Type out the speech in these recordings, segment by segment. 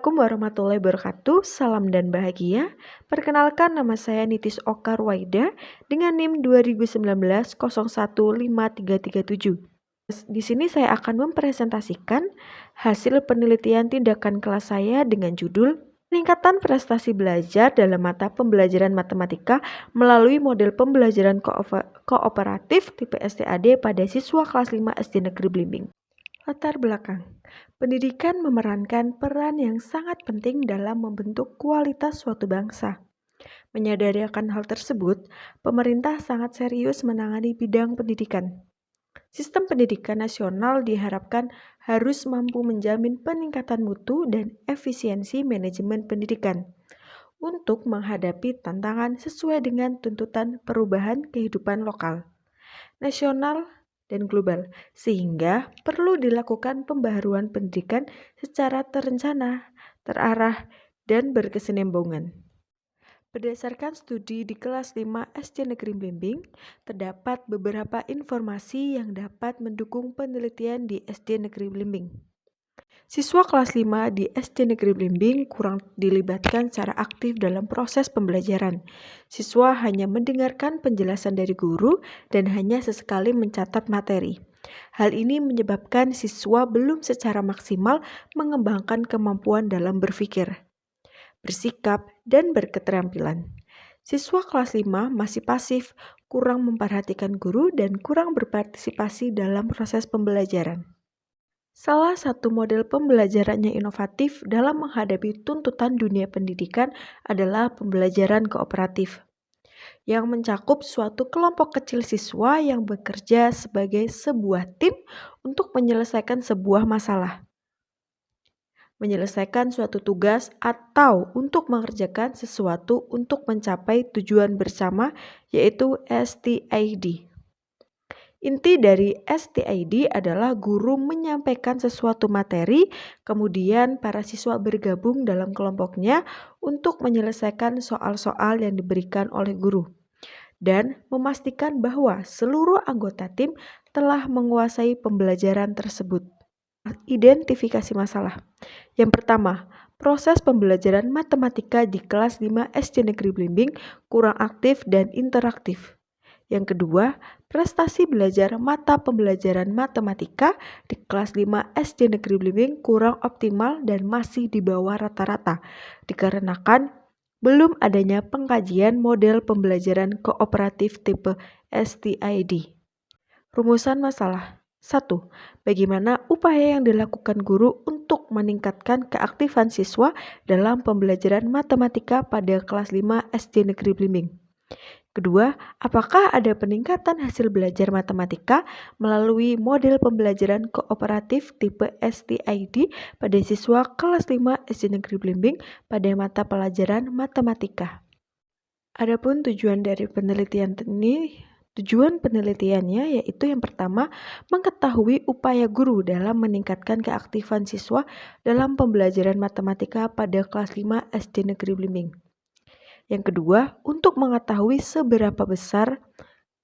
Assalamualaikum warahmatullahi wabarakatuh, salam dan bahagia. Perkenalkan nama saya Nitis Okar Waida dengan NIM 2019 015337. Di sini saya akan mempresentasikan hasil penelitian tindakan kelas saya dengan judul Peningkatan Prestasi Belajar dalam Mata Pembelajaran Matematika melalui Model Pembelajaran Kooperatif tipe STAD pada siswa kelas 5 SD Negeri Blimbing. Latar belakang. Pendidikan memerankan peran yang sangat penting dalam membentuk kualitas suatu bangsa. Menyadari akan hal tersebut, pemerintah sangat serius menangani bidang pendidikan. Sistem pendidikan nasional diharapkan harus mampu menjamin peningkatan mutu dan efisiensi manajemen pendidikan untuk menghadapi tantangan sesuai dengan tuntutan perubahan kehidupan lokal, nasional, dan global, sehingga perlu dilakukan pembaharuan pendidikan secara terencana, terarah, dan berkesinambungan. Berdasarkan studi di kelas 5 SD Negeri Blimbing, terdapat beberapa informasi yang dapat mendukung penelitian di SD Negeri Blimbing. Siswa kelas 5 di SD Negeri Blimbing kurang dilibatkan secara aktif dalam proses pembelajaran. Siswa hanya mendengarkan penjelasan dari guru dan hanya sesekali mencatat materi. Hal ini menyebabkan siswa belum secara maksimal mengembangkan kemampuan dalam berpikir, bersikap, dan berketerampilan. Siswa kelas 5 masih pasif, kurang memperhatikan guru, dan kurang berpartisipasi dalam proses pembelajaran. Salah satu model pembelajaran yang inovatif dalam menghadapi tuntutan dunia pendidikan adalah pembelajaran kooperatif, yang mencakup suatu kelompok kecil siswa yang bekerja sebagai sebuah tim untuk menyelesaikan sebuah masalah, menyelesaikan suatu tugas, atau untuk mengerjakan sesuatu untuk mencapai tujuan bersama, yaitu STID. Inti dari STID adalah guru menyampaikan sesuatu materi, kemudian para siswa bergabung dalam kelompoknya untuk menyelesaikan soal-soal yang diberikan oleh guru, dan memastikan bahwa seluruh anggota tim telah menguasai pembelajaran tersebut. Identifikasi masalah. Yang pertama, proses pembelajaran matematika di kelas 5 SD Negeri Blimbing kurang aktif dan interaktif. Yang kedua, prestasi belajar mata pembelajaran matematika di kelas 5 SD Negeri Blimbing kurang optimal dan masih di bawah rata-rata, dikarenakan belum adanya pengkajian model pembelajaran kooperatif tipe STID. Rumusan masalah. 1. Bagaimana upaya yang dilakukan guru untuk meningkatkan keaktifan siswa dalam pembelajaran matematika pada kelas 5 SD Negeri Blimbing? Kedua, apakah ada peningkatan hasil belajar matematika melalui model pembelajaran kooperatif tipe STID pada siswa kelas 5 SD Negeri Blimbing pada mata pelajaran matematika? Adapun tujuan dari penelitian ini, tujuan penelitiannya yaitu yang pertama, mengetahui upaya guru dalam meningkatkan keaktifan siswa dalam pembelajaran matematika pada kelas 5 SD Negeri Blimbing. Yang kedua, untuk mengetahui seberapa besar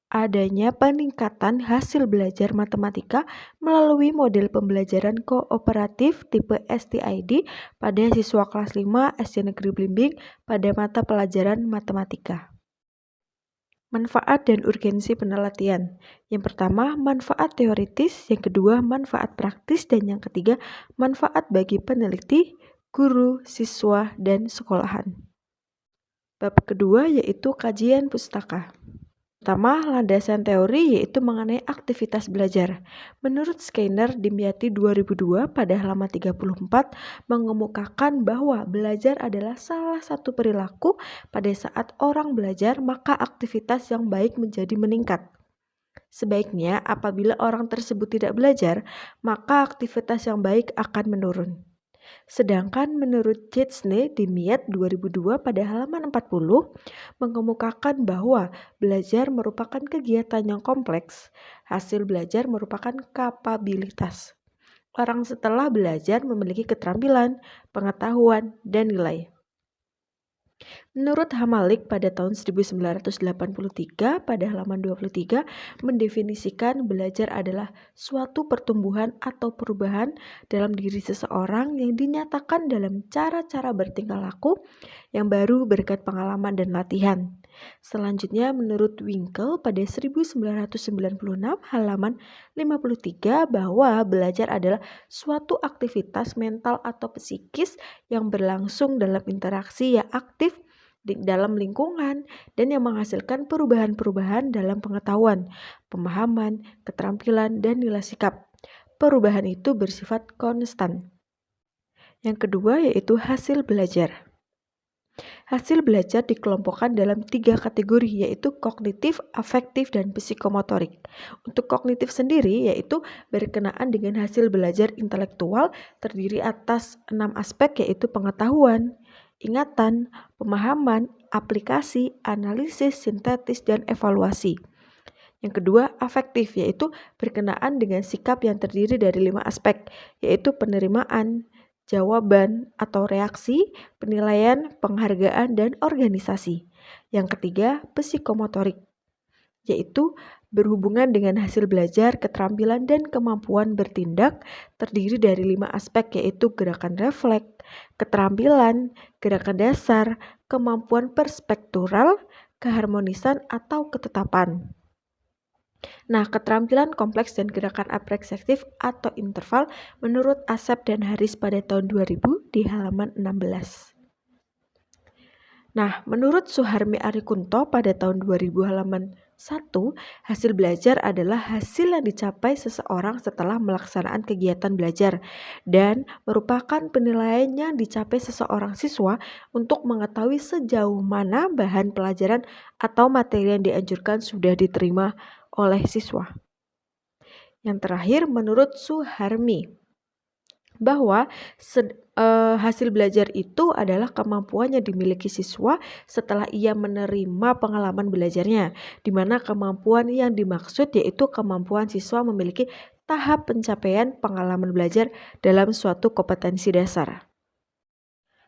adanya peningkatan hasil belajar matematika melalui model pembelajaran kooperatif tipe STID pada siswa kelas 5 SD Negeri Blimbing pada mata pelajaran matematika. Manfaat dan urgensi penelitian. Yang pertama, manfaat teoritis, yang kedua, manfaat praktis, dan yang ketiga, manfaat bagi peneliti, guru, siswa, dan sekolahan. Bab kedua yaitu kajian pustaka. Pertama, landasan teori yaitu mengenai aktivitas belajar. Menurut Skinner Dimyati 2002 pada halaman 34 mengemukakan bahwa belajar adalah salah satu perilaku pada saat orang belajar maka aktivitas yang baik menjadi meningkat. Sebaiknya apabila orang tersebut tidak belajar, maka aktivitas yang baik akan menurun. Sedangkan menurut Chesney Dimyat 2002 pada halaman 40 mengemukakan bahwa belajar merupakan kegiatan yang kompleks. Hasil belajar merupakan kapabilitas. Orang setelah belajar memiliki keterampilan, pengetahuan, dan nilai. Menurut Hamalik pada tahun 1983 pada halaman 23 mendefinisikan belajar adalah suatu pertumbuhan atau perubahan dalam diri seseorang yang dinyatakan dalam cara-cara bertingkah laku yang baru berkat pengalaman dan latihan. Selanjutnya menurut Winkel pada 1996 halaman 53 bahwa belajar adalah suatu aktivitas mental atau psikis yang berlangsung dalam interaksi yang aktif di dalam lingkungan dan yang menghasilkan perubahan-perubahan dalam pengetahuan, pemahaman, keterampilan, dan nilai sikap. Perubahan itu bersifat konstan. Yang kedua yaitu hasil belajar. Hasil belajar dikelompokkan dalam 3 kategori yaitu kognitif, afektif, dan psikomotorik. Untuk kognitif sendiri yaitu berkenaan dengan hasil belajar intelektual terdiri atas 6 aspek yaitu pengetahuan, ingatan, pemahaman, aplikasi, analisis, sintetis, dan evaluasi. Yang kedua, afektif, yaitu berkenaan dengan sikap yang terdiri dari 5 aspek, yaitu penerimaan, jawaban atau reaksi, penilaian, penghargaan, dan organisasi. Yang ketiga, psikomotorik, yaitu berhubungan dengan hasil belajar, keterampilan, dan kemampuan bertindak terdiri dari 5 aspek yaitu gerakan refleks, keterampilan, gerakan dasar, kemampuan perspektural, keharmonisan, atau ketetapan. Nah, keterampilan kompleks dan gerakan apresiatif atau interval menurut Asep dan Haris pada tahun 2000 di halaman 16. Nah, menurut Suharmi Arikunto pada tahun 2000 halaman 1, hasil belajar adalah hasil yang dicapai seseorang setelah melaksanakan kegiatan belajar dan merupakan penilaian yang dicapai seseorang siswa untuk mengetahui sejauh mana bahan pelajaran atau materi yang dianjurkan sudah diterima oleh siswa. Yang terakhir, menurut Suharmi, bahwa hasil belajar itu adalah kemampuan yang dimiliki siswa setelah ia menerima pengalaman belajarnya, di mana kemampuan yang dimaksud yaitu kemampuan siswa memiliki tahap pencapaian pengalaman belajar dalam suatu kompetensi dasar.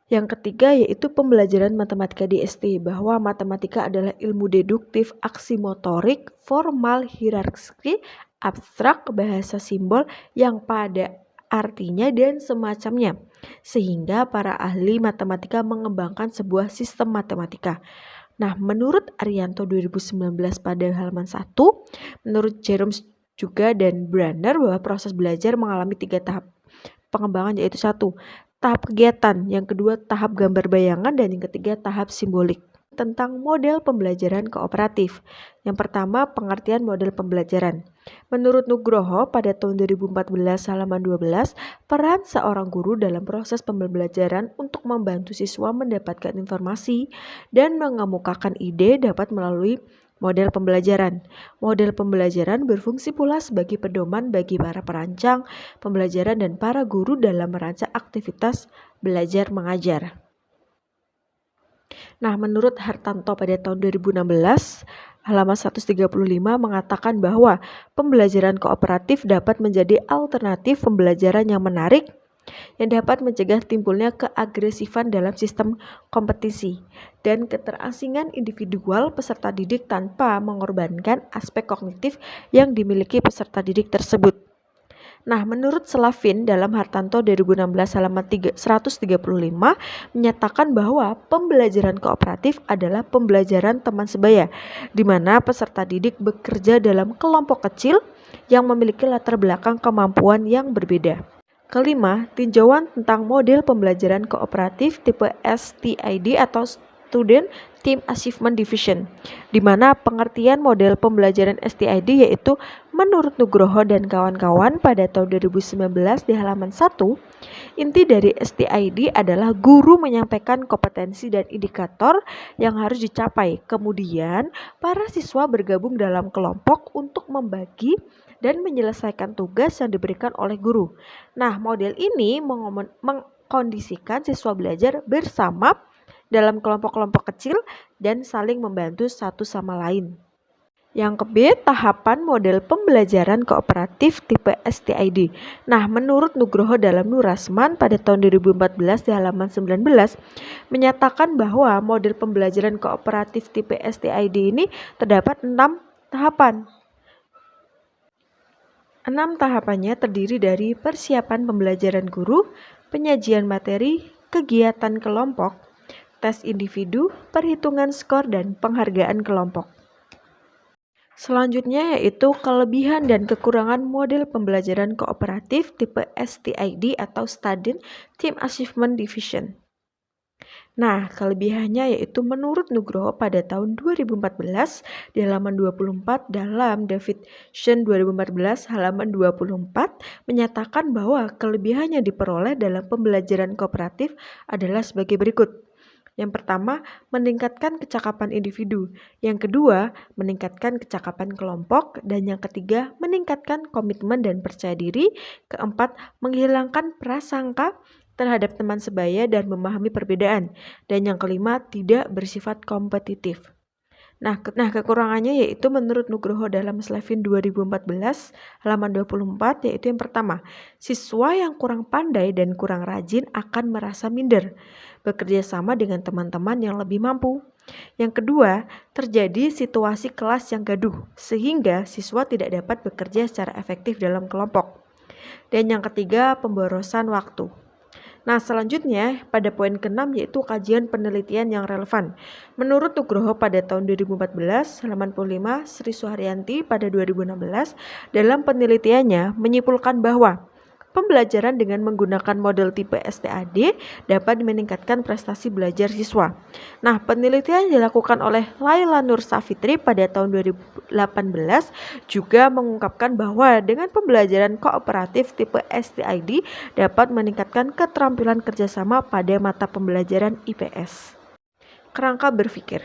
Yang ketiga yaitu pembelajaran matematika di ST, bahwa matematika adalah ilmu deduktif, aksi motorik, formal, hierarki, abstrak, bahasa simbol yang pada artinya dan semacamnya, sehingga para ahli matematika mengembangkan sebuah sistem matematika. Nah, menurut Arianto 2019 pada halaman 1, menurut Jerome juga dan Branner bahwa proses belajar mengalami 3 tahap pengembangan yaitu 1. Tahap kegiatan, yang kedua tahap gambar bayangan, dan yang ketiga tahap simbolik. Tentang model pembelajaran kooperatif. Yang pertama, pengertian model pembelajaran. Menurut Nugroho pada tahun 2014 halaman 12, peran seorang guru dalam proses pembelajaran untuk membantu siswa mendapatkan informasi dan mengemukakan ide dapat melalui model pembelajaran. Model pembelajaran berfungsi pula sebagai pedoman bagi para perancang pembelajaran dan para guru dalam merancang aktivitas belajar mengajar. Nah, menurut Hartanto pada tahun 2016, halaman 135 mengatakan bahwa pembelajaran kooperatif dapat menjadi alternatif pembelajaran yang menarik yang dapat mencegah timbulnya keagresifan dalam sistem kompetisi dan keterasingan individual peserta didik tanpa mengorbankan aspek kognitif yang dimiliki peserta didik tersebut. Nah, menurut Slavin dalam Hartanto 2016 halaman 135 menyatakan bahwa pembelajaran kooperatif adalah pembelajaran teman sebaya, di mana peserta didik bekerja dalam kelompok kecil yang memiliki latar belakang kemampuan yang berbeda. Kelima, tinjauan tentang model pembelajaran kooperatif tipe STID atau Student Team Achievement Division, di mana pengertian model pembelajaran STID yaitu menurut Nugroho dan kawan-kawan pada tahun 2019 di halaman 1, inti dari STID adalah guru menyampaikan kompetensi dan indikator yang harus dicapai. Kemudian, para siswa bergabung dalam kelompok untuk membagi dan menyelesaikan tugas yang diberikan oleh guru. Nah, model ini mengkondisikan siswa belajar bersama dalam kelompok-kelompok kecil dan saling membantu satu sama lain. Yang ke-B, tahapan model pembelajaran kooperatif tipe STID. Nah, menurut Nugroho dalam Nurasman pada tahun 2014 di halaman 19, menyatakan bahwa model pembelajaran kooperatif tipe STID ini terdapat 6 tahapan. 6 tahapannya terdiri dari persiapan pembelajaran guru, penyajian materi, kegiatan kelompok, tes individu, perhitungan skor, dan penghargaan kelompok. Selanjutnya yaitu kelebihan dan kekurangan model pembelajaran kooperatif tipe STID atau Student Team Achievement Division. Nah, kelebihannya yaitu menurut Nugroho pada tahun 2014 di halaman 24 dalam Division 2014 halaman 24 menyatakan bahwa kelebihannya diperoleh dalam pembelajaran kooperatif adalah sebagai berikut. Yang pertama, meningkatkan kecakapan individu. Yang kedua, meningkatkan kecakapan kelompok. Dan yang ketiga, meningkatkan komitmen dan percaya diri. Keempat, menghilangkan prasangka terhadap teman sebaya dan memahami perbedaan. Dan yang kelima, tidak bersifat kompetitif. Nah, kekurangannya yaitu menurut Nugroho dalam Slevin 2014 halaman 24 yaitu yang pertama, siswa yang kurang pandai dan kurang rajin akan merasa minder, bekerja sama dengan teman-teman yang lebih mampu. Yang kedua, terjadi situasi kelas yang gaduh sehingga siswa tidak dapat bekerja secara efektif dalam kelompok. Dan yang ketiga, pemborosan waktu. Nah, selanjutnya pada poin ke-6 yaitu kajian penelitian yang relevan. Menurut Nugroho pada tahun 2014, halaman 45, Sri Suharyanti pada 2016 dalam penelitiannya menyimpulkan bahwa pembelajaran dengan menggunakan model tipe STAD dapat meningkatkan prestasi belajar siswa. Nah, penelitian dilakukan oleh Laila Nur Safitri pada tahun 2018 juga mengungkapkan bahwa dengan pembelajaran kooperatif tipe STID dapat meningkatkan keterampilan kerjasama pada mata pembelajaran IPS. Kerangka berpikir.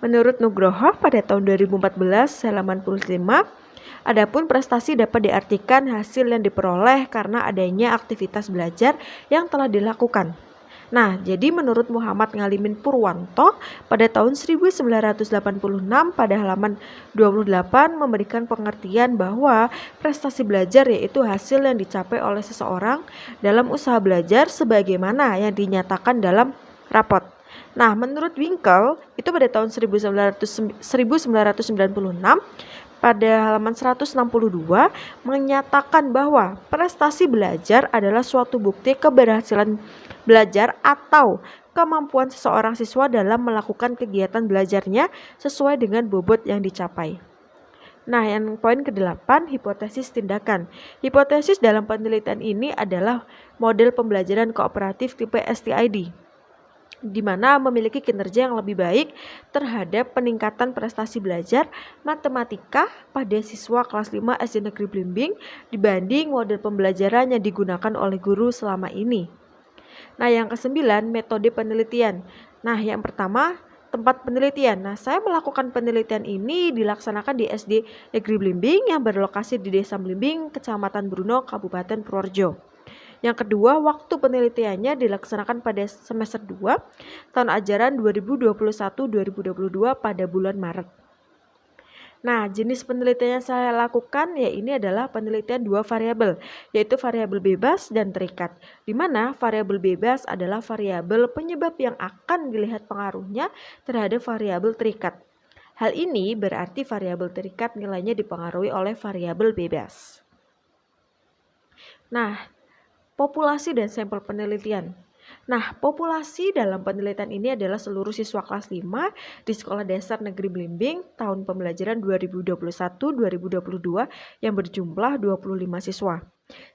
Menurut Nugroho pada tahun 2014 halaman 45, adapun prestasi dapat diartikan hasil yang diperoleh karena adanya aktivitas belajar yang telah dilakukan. Nah, jadi menurut Muhammad Ngalimin Purwanto pada tahun 1986 pada halaman 28 memberikan pengertian bahwa prestasi belajar yaitu hasil yang dicapai oleh seseorang dalam usaha belajar sebagaimana yang dinyatakan dalam rapot. Nah, menurut Winkel itu pada tahun 1996 pada halaman 162 menyatakan bahwa prestasi belajar adalah suatu bukti keberhasilan belajar atau kemampuan seseorang siswa dalam melakukan kegiatan belajarnya sesuai dengan bobot yang dicapai. Nah, yang poin ke-8, hipotesis tindakan. Hipotesis dalam penelitian ini adalah model pembelajaran kooperatif tipe STID, di mana memiliki kinerja yang lebih baik terhadap peningkatan prestasi belajar matematika pada siswa kelas 5 SD Negeri Blimbing dibanding model pembelajaran yang digunakan oleh guru selama ini. Nah, yang ke-9, metode penelitian. Nah, yang pertama, tempat penelitian. Nah, saya melakukan penelitian ini dilaksanakan di SD Negeri Blimbing yang berlokasi di Desa Blimbing, Kecamatan Bruno, Kabupaten Purworejo. Yang kedua, waktu penelitiannya dilaksanakan pada semester 2 tahun ajaran 2021-2022 pada bulan Maret. Nah, jenis penelitian yang saya lakukan ya ini adalah penelitian dua variabel, yaitu variabel bebas dan terikat. Di mana variabel bebas adalah variabel penyebab yang akan dilihat pengaruhnya terhadap variabel terikat. Hal ini berarti variabel terikat nilainya dipengaruhi oleh variabel bebas. Nah, populasi dan sampel penelitian. Nah, populasi dalam penelitian ini adalah seluruh siswa kelas 5 di Sekolah Dasar Negeri Blimbing tahun pembelajaran 2021-2022 yang berjumlah 25 siswa.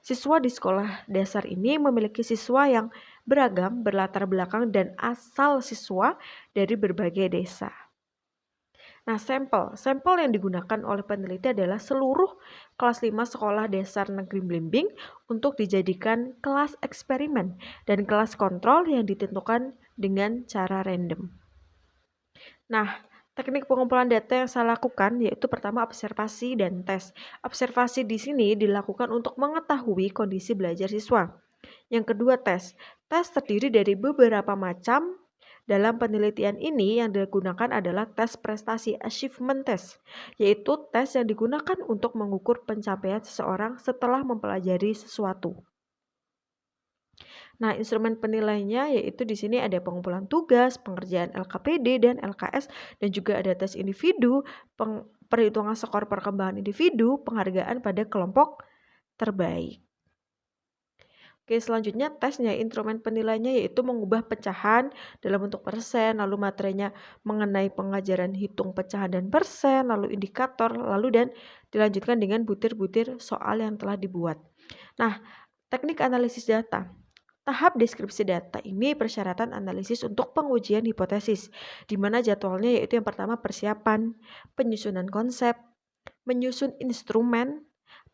Siswa di sekolah dasar ini memiliki siswa yang beragam, berlatar belakang dan asal siswa dari berbagai desa. Nah, sampel yang digunakan oleh peneliti adalah seluruh kelas 5 Sekolah Dasar Negeri Blimbing untuk dijadikan kelas eksperimen dan kelas kontrol yang ditentukan dengan cara random. Nah, teknik pengumpulan data yang saya lakukan yaitu pertama observasi dan tes. Observasi di sini dilakukan untuk mengetahui kondisi belajar siswa. Yang kedua tes. Tes terdiri dari beberapa macam Dalam penelitian ini yang digunakan adalah tes prestasi achievement test, yaitu tes yang digunakan untuk mengukur pencapaian seseorang setelah mempelajari sesuatu. Nah, instrumen penilainya yaitu di sini ada pengumpulan tugas, pengerjaan LKPD dan LKS, dan juga ada tes individu, perhitungan skor perkembangan individu, penghargaan pada kelompok terbaik. Oke, selanjutnya tesnya, instrumen penilainya yaitu mengubah pecahan dalam bentuk persen, lalu materinya mengenai pengajaran hitung pecahan dan persen, lalu indikator, lalu dan dilanjutkan dengan butir-butir soal yang telah dibuat. Nah, teknik analisis data. Tahap deskripsi data ini persyaratan analisis untuk pengujian hipotesis, di mana jadwalnya yaitu yang pertama persiapan, penyusunan konsep, menyusun instrumen,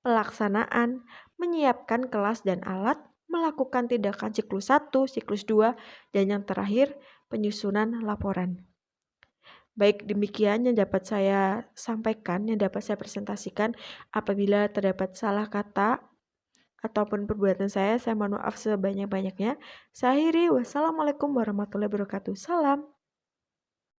pelaksanaan, menyiapkan kelas dan alat, melakukan tindakan siklus 1, siklus 2, dan yang terakhir penyusunan laporan. Baik, demikian yang dapat saya sampaikan, yang dapat saya presentasikan. Apabila terdapat salah kata ataupun perbuatan saya mohon maaf sebanyak-banyaknya. Saya akhiri, wassalamualaikum warahmatullahi wabarakatuh. Salam.